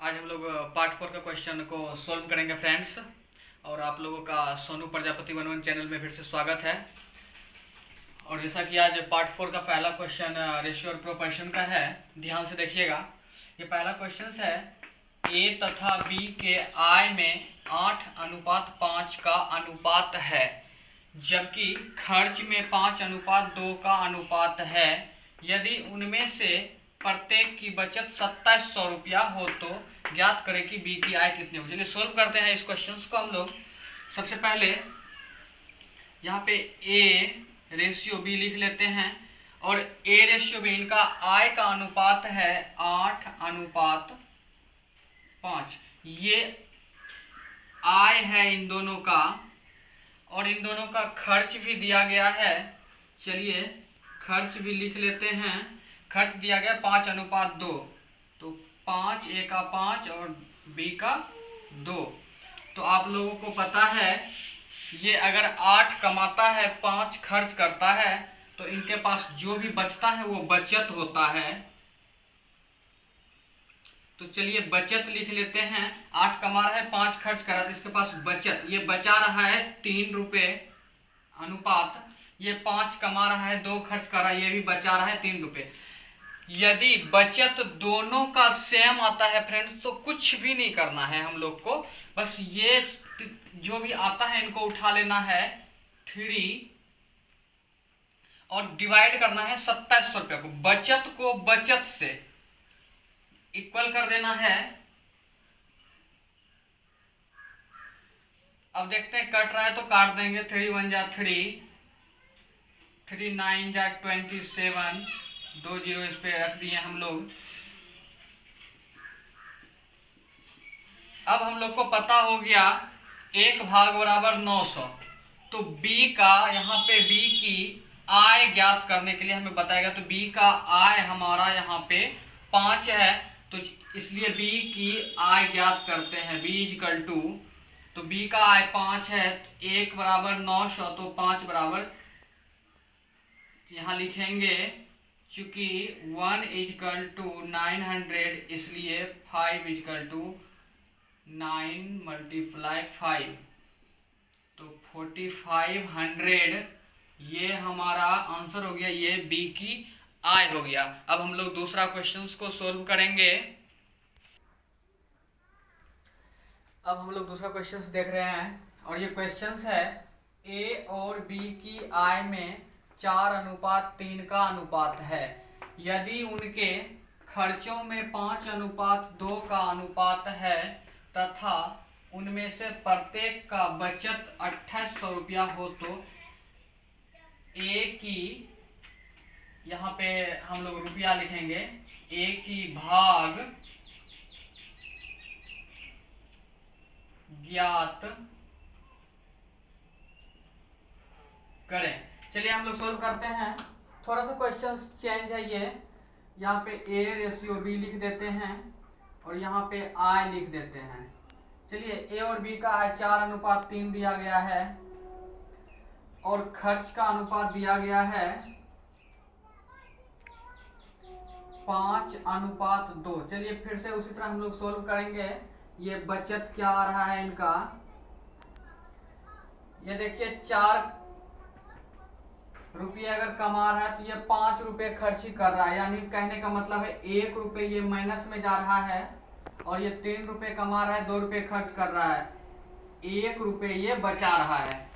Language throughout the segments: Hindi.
आज हम लोग पार्ट 4 का क्वेश्चन को सॉल्व करेंगे फ्रेंड्स। और आप लोगों का सोनू प्रजापति 1 चैनल में फिर से स्वागत है। और जैसा कि आज पार्ट 4 का पहला क्वेश्चन रेशियो और प्रोपोर्शन का है, ध्यान से देखिएगा। ये पहला क्वेश्चन है, ए तथा बी के आय में 8:5 का अनुपात है, जबकि खर्च में 5:2 का अनुपात है। यदि उनमें से प्रत्येक की बचत 2700 रुपया हो तो ज्ञात करें कि बी की आय कितनी हो। चलिए सोल्व करते हैं इस क्वेश्चन को हम लोग। सबसे पहले यहाँ पे ए रेशियो बी लिख लेते हैं और ए रेशियो बी, इनका आय का अनुपात है 8:5। ये आय है इन दोनों का, और इन दोनों का खर्च भी दिया गया है। चलिए खर्च भी लिख लेते हैं। खर्च दिया गया 5:2, तो 5 ए का 5 और बी का 2। तो आप लोगों को पता है ये अगर 8 कमाता है 5 खर्च करता है, तो इनके पास जो भी बचता है वो बचत होता है। तो चलिए बचत लिख लेते हैं। 8 कमा रहा है 5 खर्च कर रहा है, तो इसके पास बचत, ये बचा रहा है 3 रुपये अनुपात। ये 5 कमा रहा है 2 खर्च कर रहा है, ये भी बचा रहा है 3 रुपये। यदि बचत दोनों का सेम आता है फ्रेंड्स, तो कुछ भी नहीं करना है हम लोग को, बस ये जो भी आता है इनको उठा लेना है 3 और डिवाइड करना है 2700 रुपये को। बचत को बचत से इक्वल कर देना है। अब देखते हैं कट रहा है तो काट देंगे। 3 1 जा 3, 3 9 जा 27, 2 जीरो इस पे रख दिए हम लोग। अब हम लोग को पता हो गया 1 भाग बराबर 900। तो बी का, यहाँ पे बी की आय ज्ञात करने के लिए हमें बताएगा। तो बी का आय हमारा यहाँ पे 5 है, तो इसलिए बी की आय ज्ञात करते हैं। बी इक्वल टू, तो बी का आय 5 है, 1 बराबर 900, तो 5 बराबर, यहाँ लिखेंगे चूंकि 1 इक्वल टू 900, इसलिए 5 इक्वल टू 9 × 5, तो 4500। ये हमारा आंसर हो गया, ये बी की आय हो गया। अब हम लोग दूसरा क्वेश्चन को सोल्व करेंगे। अब हम लोग दूसरा क्वेश्चन देख रहे हैं और ये क्वेश्चन है, ए और बी की आय में 4:3 का अनुपात है। यदि उनके खर्चों में 5:2 का अनुपात है तथा उनमें से प्रत्येक का बचत 2800 रुपया हो, तो ए की, यहाँ पे हम लोग रुपया लिखेंगे, ए की भाग ज्ञात करें। चलिए हम लोग सोल्व करते हैं। थोड़ा सा क्वेश्चन चेंज है ये, यहाँ पे ए रेशियो बी लिख देते हैं और यहाँ पे आई लिख देते हैं। चलिए ए और बी का आय 4:3 दिया गया है और खर्च का अनुपात दिया गया है 5:2। चलिए फिर से उसी तरह हम लोग सोल्व करेंगे। ये बचत क्या आ रहा है इनका, ये देखिए 4 रुपये अगर कमा रहा है तो ये 5 रुपये खर्च ही कर रहा है, यानी कहने का मतलब है 1 रुपये ये माइनस में जा रहा है, और ये 3 रुपये कमा रहा है, 2 रुपये खर्च कर रहा है, 1 रुपये ये बचा रहा है।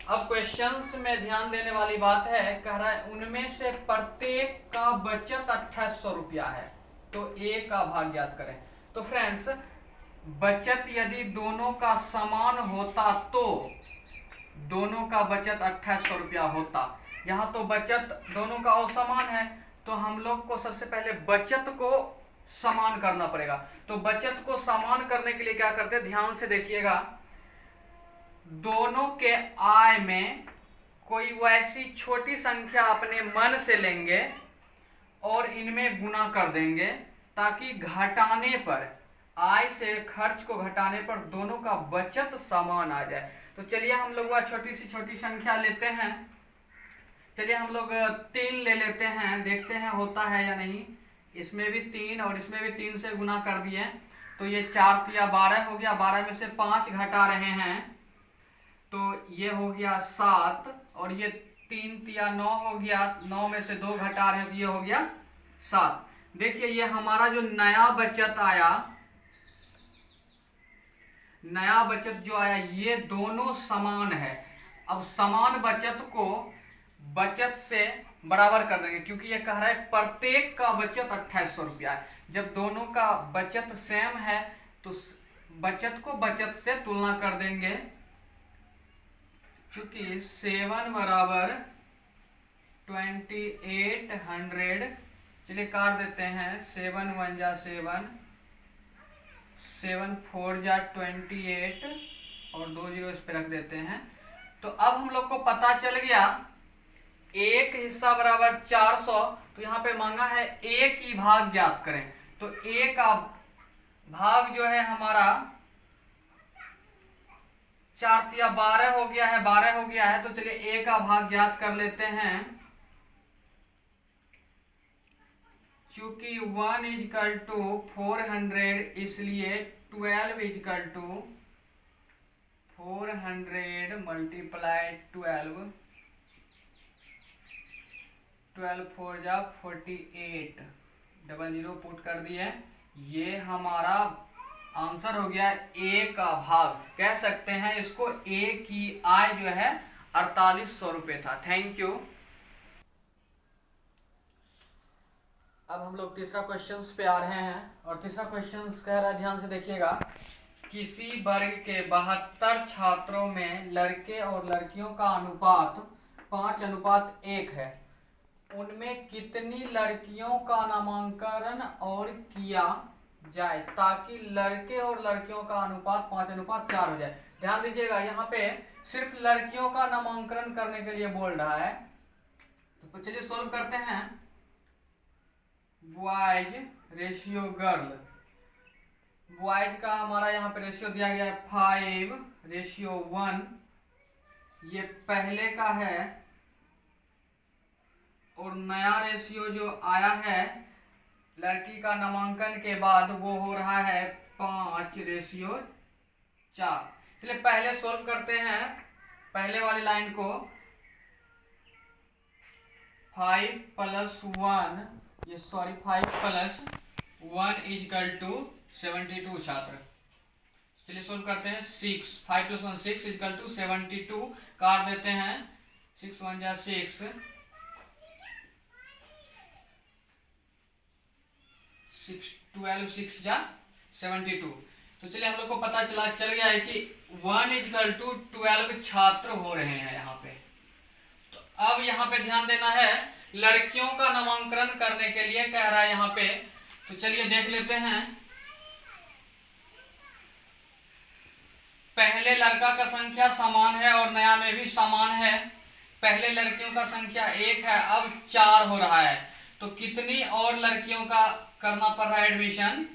अब क्वेश्चंस में ध्यान देने वाली बात है, कह रहा है उनमें से प्रत्येक का बचत 2800 रुपया है, तो ए का भाग ज्ञात करें। तो फ्रेंड्स बचत यदि दोनों का समान होता तो दोनों का बचत 2800 रुपया होता। यहाँ तो बचत दोनों का असमान है, तो हम लोग को सबसे पहले बचत को समान करना पड़ेगा। तो बचत को समान करने के लिए क्या करते हैं, ध्यान से देखिएगा। दोनों के आय में कोई वैसी छोटी संख्या अपने मन से लेंगे और इनमें गुना कर देंगे, ताकि घटाने पर, आय से खर्च को घटाने पर दोनों का बचत समान आ जाए। तो चलिए हम लोग वह छोटी सी छोटी संख्या लेते हैं। चलिए हम लोग 3 ले लेते हैं, देखते हैं होता है या नहीं। इसमें भी 3 और इसमें भी 3 से गुना कर दिए, तो ये 4 तिया 12 हो गया, 12 में से 5 घटा रहे हैं तो ये हो गया 7, और ये 3 तिया 9 हो गया, 9 में से 2 घटा रहे हैं तो ये हो गया 7। देखिए ये हमारा जो नया बचत आया, नया बचत जो आया ये दोनों समान है। अब समान बचत को बचत से बराबर कर देंगे, क्योंकि ये कह रहा है प्रत्येक का बचत 2800 रुपया है। जब दोनों का बचत सेम है तो बचत को बचत से तुलना कर देंगे, क्योंकि 7 बराबर 2800, चलिए काट देते हैं, 7 1 जा 7, 7 4 जा 28 और 2 जीरो इस पे रख देते हैं। तो अब हम लोग को पता चल गया एक हिस्सा बराबर 400, तो यहाँ पे मांगा है ए की भाग ज्ञात करें। तो ए का भाग जो है हमारा 4 तिया 12 हो गया है, 12 हो गया है, तो चलिए ए का भाग ज्ञात कर लेते हैं। चूंकि 1 इजकल टू 400 इसलिए 12 इजकल टू 400 मल्टीप्लाई 12, 12 4 जा 48, डबल जीरो पुट कर दिए। ये हमारा आंसर हो गया ए का भाग, कह सकते हैं इसको ए की आय जो है 4800 रुपये था। Thank you. अब हम लोग तीसरा क्वेश्चन पे आ रहे हैं, और तीसरा क्वेश्चन कह रहा है, ध्यान से देखिएगा, किसी वर्ग के 72 छात्रों में लड़के और लड़कियों का अनुपात 5:1 है, उनमें कितनी लड़कियों का नामांकन और किया जाए ताकि लड़के और लड़कियों का अनुपात 5:4 हो जाए। ध्यान दीजिएगा यहाँ पे सिर्फ लड़कियों का नामांकन करने के लिए बोल रहा है, तो चलिए सॉल्व करते हैं। बॉयज रेशियो गर्ल, बॉयज का हमारा यहाँ पे रेशियो दिया गया है 5:1, ये पहले का है, और नया रेशियो जो आया है लड़की का नामांकन के बाद वो हो रहा है 5:4। चलिए पहले सॉल्व करते हैं पहले वाली लाइन को। 5 + 1 इजकल टू 72 छात्र। चलिए सोल्व करते हैं। 5 + 1 6 इजकल टू 72, काट देते हैं, 6 1 जा 6, 12 6 जा 72। तो चलिए हम लोग को पता चल गया है कि 1 इजकल टू 12 छात्र हो रहे हैं यहाँ पे। तो अब यहाँ पे ध्यान देना है, लड़कियों का नामांकन करने के लिए कह रहा है यहाँ पे, तो चलिए देख लेते हैं। पहले लड़का का संख्या समान है और नया में भी समान है। पहले लड़कियों का संख्या 1 है, अब 4 हो रहा है, तो कितनी और लड़कियों का करना पड़ रहा है एडमिशन?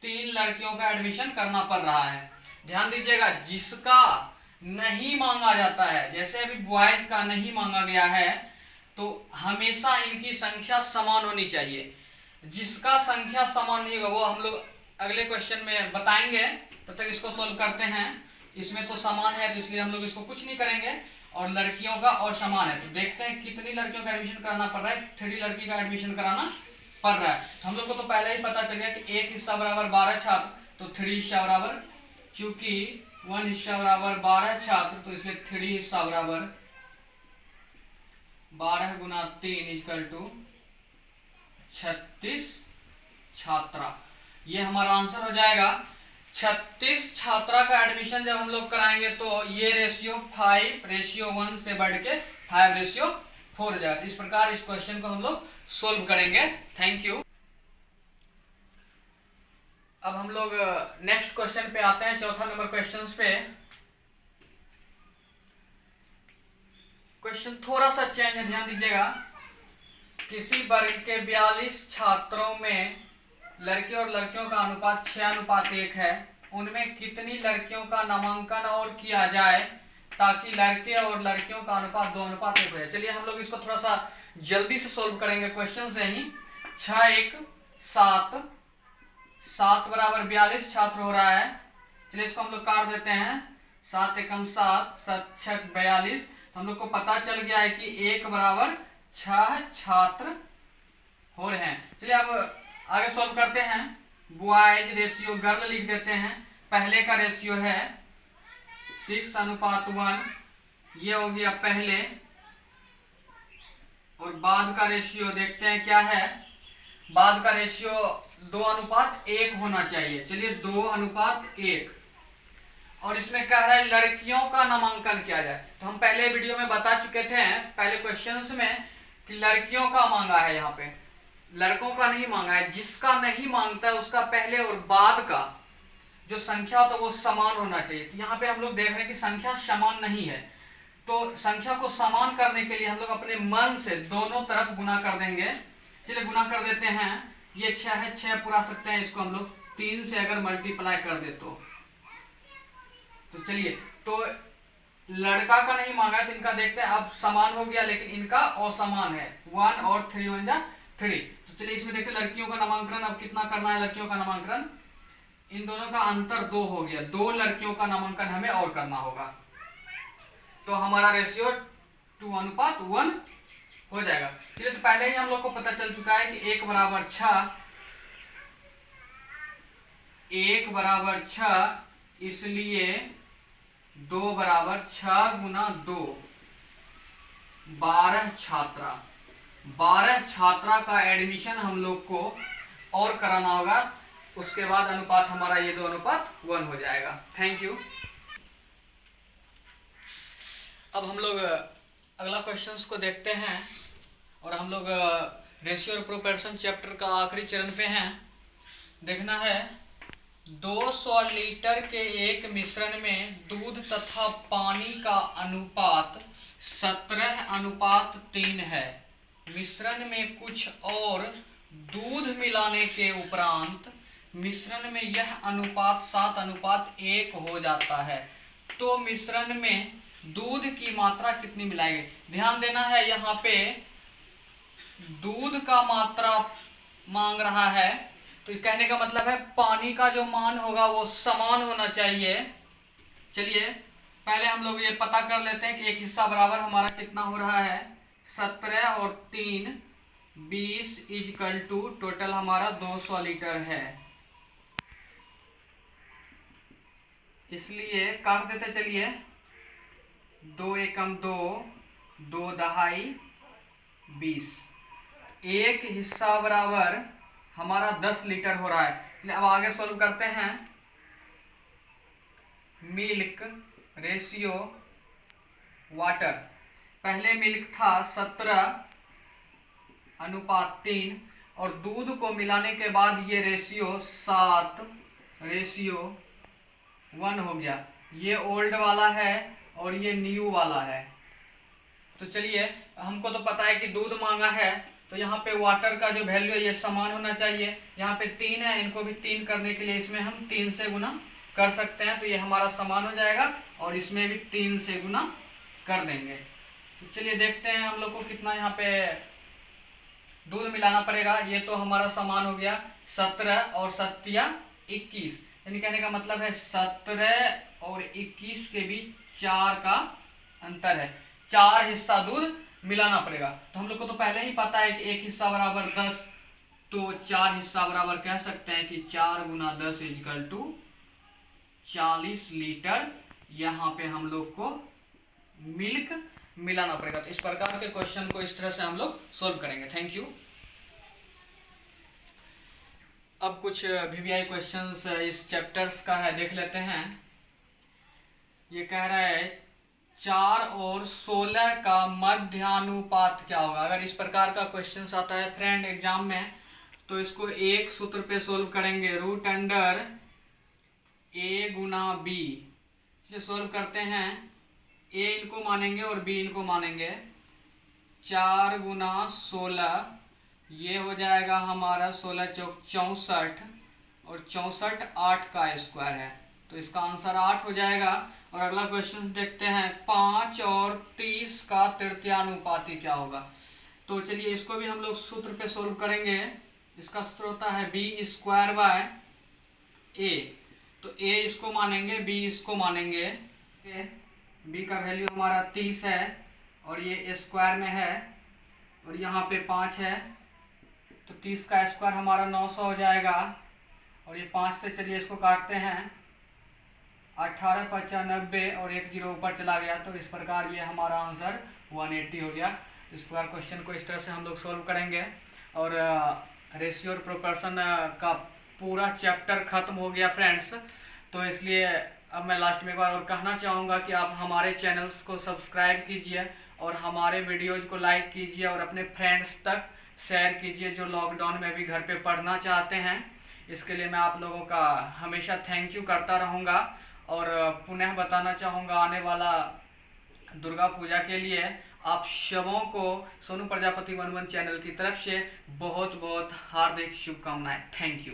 3 लड़कियों का एडमिशन करना पड़ रहा है। ध्यान दीजिएगा, जिसका नहीं मांगा जाता है, जैसे अभी बॉयज का नहीं मांगा गया है, तो हमेशा इनकी संख्या समान होनी चाहिए। जिसका संख्या समान नहीं होगा वो हम लोग अगले क्वेश्चन में बताएंगे, तब तक इसको सोल्व करते हैं। इसमें तो समान है तो इसलिए हम लोग इसको कुछ नहीं करेंगे, और लड़कियों का और समान है, तो देखते हैं कितनी लड़कियों का एडमिशन कराना पड़ रहा है। 3 लड़की का एडमिशन कराना पड़ रहा है। तो हम लोग को तो पहले ही पता चल गया कि 1 हिस्सा बराबर 12 छात्र, तो 3 हिस्सा बराबर, चूंकि 1 हिस्सा बराबर 12 छात्र, तो इसलिए 3 हिस्सा बराबर 12 गुना 3 इक्वल टू 36 छात्रा। ये हमारा आंसर हो जाएगा। 36 छात्रा का एडमिशन जब हम लोग कराएंगे तो ये रेशियो 5:1 से बढ़ के 5:4 हो जाएगा। इस प्रकार इस क्वेश्चन को हम लोग सोल्व करेंगे। Thank you. अब हम लोग नेक्स्ट क्वेश्चन पे आते हैं, चौथा नंबर क्वेश्चन पे। क्वेश्चन थोड़ा सा चेंज है, ध्यान दीजिएगा। किसी वर्ग के 42 छात्रों में लड़के और लड़कियों का अनुपात 6:1 है, उनमें कितनी लड़कियों का नामांकन और किया जाए ताकि लड़के और लड़कियों का अनुपात 2:1 हो जाए। चलिए हम लोग इसको थोड़ा सा जल्दी से सोल्व करेंगे क्वेश्चन से ही। 6 1 7 7 बराबर 42 छात्र हो रहा है। चलिए इसको हम लोग काट देते हैं। 7 एकम 7, 7 छक 42। हम लोग को पता चल गया है कि 1 बराबर 6 छात्र हो रहे हैं। चलिए अब आगे सॉल्व करते हैं। बॉयज रेशियो गर्ल लिख देते हैं। पहले का रेशियो है 6:1, ये हो गया पहले। और बाद का रेशियो देखते हैं क्या है। बाद का रेशियो 2:1 होना चाहिए। चलिए 2:1। और इसमें कह रहा है लड़कियों का नामांकन किया जाए। तो हम पहले वीडियो में बता चुके थे, पहले क्वेश्चंस में, कि लड़कियों का मांगा है, यहाँ पे लड़कों का नहीं मांगा है। जिसका नहीं मांगता है उसका पहले और बाद का जो संख्या तो वो समान होना चाहिए। तो यहाँ पे हम लोग देख रहे हैं कि संख्या समान नहीं है, तो संख्या को समान करने के लिए हम लोग अपने मन से दोनों तरफ गुना कर देंगे। चलिए गुना कर देते हैं। ये 6 है, 6 पुरा सकते हैं इसको हम लोग 3 से अगर मल्टीप्लाई कर दे तो चलिए, तो लड़का का नहीं मांगा तो इनका देखते हैं। अब समान हो गया लेकिन इनका असमान है। 1 और 3 1 जा 3। तो चलिए इसमें देखते हैं लड़कियों का नामांकन अब कितना करना है। लड़कियों का नामांकन, इन दोनों का अंतर 2 हो गया। 2 लड़कियों का नामांकन हमें और करना होगा। तो हमारा रेशियो 2:1 हो जाएगा। चलिए तो पहले ही हम लोग को पता चल चुका है कि 1 बराबर 6, 1 बराबर 6, इसलिए 2 बराबर 6 गुना 2, 12 छात्रा। 12 छात्रा का एडमिशन हम लोग को और कराना होगा। उसके बाद अनुपात हमारा ये 2:1 हो जाएगा। Thank you. अब हम लोग अगला क्वेश्चंस को देखते हैं और हम लोग रेशियो और प्रोपोर्शन चैप्टर का आखिरी चरण पे हैं। देखना है 200 लीटर के एक मिश्रण में दूध तथा पानी का अनुपात 17:3 है। मिश्रण में कुछ और दूध मिलाने के उपरांत मिश्रण में यह अनुपात 7:1 हो जाता है। तो मिश्रण में दूध की मात्रा कितनी मिलाएंगे। ध्यान देना है, यहाँ पे दूध का मात्रा मांग रहा है, तो कहने का मतलब है पानी का जो मान होगा वो समान होना चाहिए। चलिए पहले हम लोग ये पता कर लेते हैं कि एक हिस्सा बराबर हमारा कितना हो रहा है। 17 और 3 20 इजकल टू टोटल हमारा 200 लीटर है। इसलिए काट देते चलिए। 2 एकम 2, 2 दहाई 20। एक हिस्सा बराबर हमारा 10 लीटर हो रहा है। अब आगे सॉल्व करते हैं। मिल्क रेशियो वाटर, पहले मिल्क था 17:3 और दूध को मिलाने के बाद ये रेशियो 7:1 हो गया। ये ओल्ड वाला है और ये न्यू वाला है। तो चलिए हमको तो पता है कि दूध मांगा है, तो यहाँ पे वाटर का जो वैल्यू है ये समान होना चाहिए। यहाँ पे 3 है, इनको भी 3 करने के लिए इसमें हम 3 से गुना कर सकते हैं, तो ये हमारा समान हो जाएगा। और इसमें भी 3 से गुना कर देंगे। तो चलिए देखते हैं हम लोग को कितना यहाँ पे दूध मिलाना पड़ेगा। ये तो हमारा समान हो गया 17 और 7 21, यानी कहने का मतलब है 17 और 21 के बीच 4 का अंतर है। 4 हिस्सा दूध मिलाना पड़ेगा। तो हम लोग को तो पहले ही पता है कि एक हिस्सा बराबर 10, तो 4 हिस्सा बराबर कह सकते हैं कि 4 गुना 10 इजकल टू 40 लीटर यहाँ पे हम लोग को मिल्क मिलाना पड़ेगा। तो इस प्रकार के क्वेश्चन को इस तरह से हम लोग सोल्व करेंगे। Thank you. अब कुछ वीवीआई क्वेश्चंस इस चैप्टर्स का है, देख लेते हैं। ये कह रहा है 4 और 16 का मध्यानुपात क्या होगा। अगर इस प्रकार का क्वेश्चन आता है फ्रेंड एग्जाम में, तो इसको एक सूत्र पे सोल्व करेंगे, रूट अंडर ए गुना बी। चलिए सोल्व करते हैं। ए इनको मानेंगे और बी इनको मानेंगे। 4 गुना 16, ये हो जाएगा हमारा 16 चौक 64 और 64 8 का स्क्वायर है, तो इसका आंसर 8 हो जाएगा। और अगला क्वेश्चन देखते हैं 5 और 30 का तृतीयानुपाती क्या होगा। तो चलिए इसको भी हम लोग सूत्र पे सोल्व करेंगे। इसका सूत्र होता है बी स्क्वायर बाय ए, तो ए इसको मानेंगे, बी इसको मानेंगे। बी का वैल्यू हमारा 30 है और ये स्क्वायर में है और यहाँ पे 5 है, तो 30 का स्क्वायर हमारा 900 हो जाएगा। और ये 5 से चलिए इसको काटते हैं, 18 5 90 और एक जीरो ऊपर चला गया, तो इस प्रकार ये हमारा आंसर 180 हो गया। इस प्रकार क्वेश्चन को इस तरह से हम लोग सॉल्व करेंगे। और रेशियो और प्रोपोर्शन का पूरा चैप्टर खत्म हो गया फ्रेंड्स। तो इसलिए अब मैं लास्ट में एक बार और कहना चाहूँगा कि आप हमारे चैनल्स को सब्सक्राइब कीजिए और हमारे वीडियोज़ को लाइक कीजिए और अपने फ्रेंड्स तक शेयर कीजिए जो लॉकडाउन में भी घर पे पढ़ना चाहते हैं। इसके लिए मैं आप लोगों का हमेशा थैंक यू करता रहूँगा। और पुनः बताना चाहूँगा, आने वाला दुर्गा पूजा के लिए आप सबों को सोनू प्रजापति 11 चैनल की तरफ से बहुत बहुत हार्दिक शुभकामनाएं। Thank you.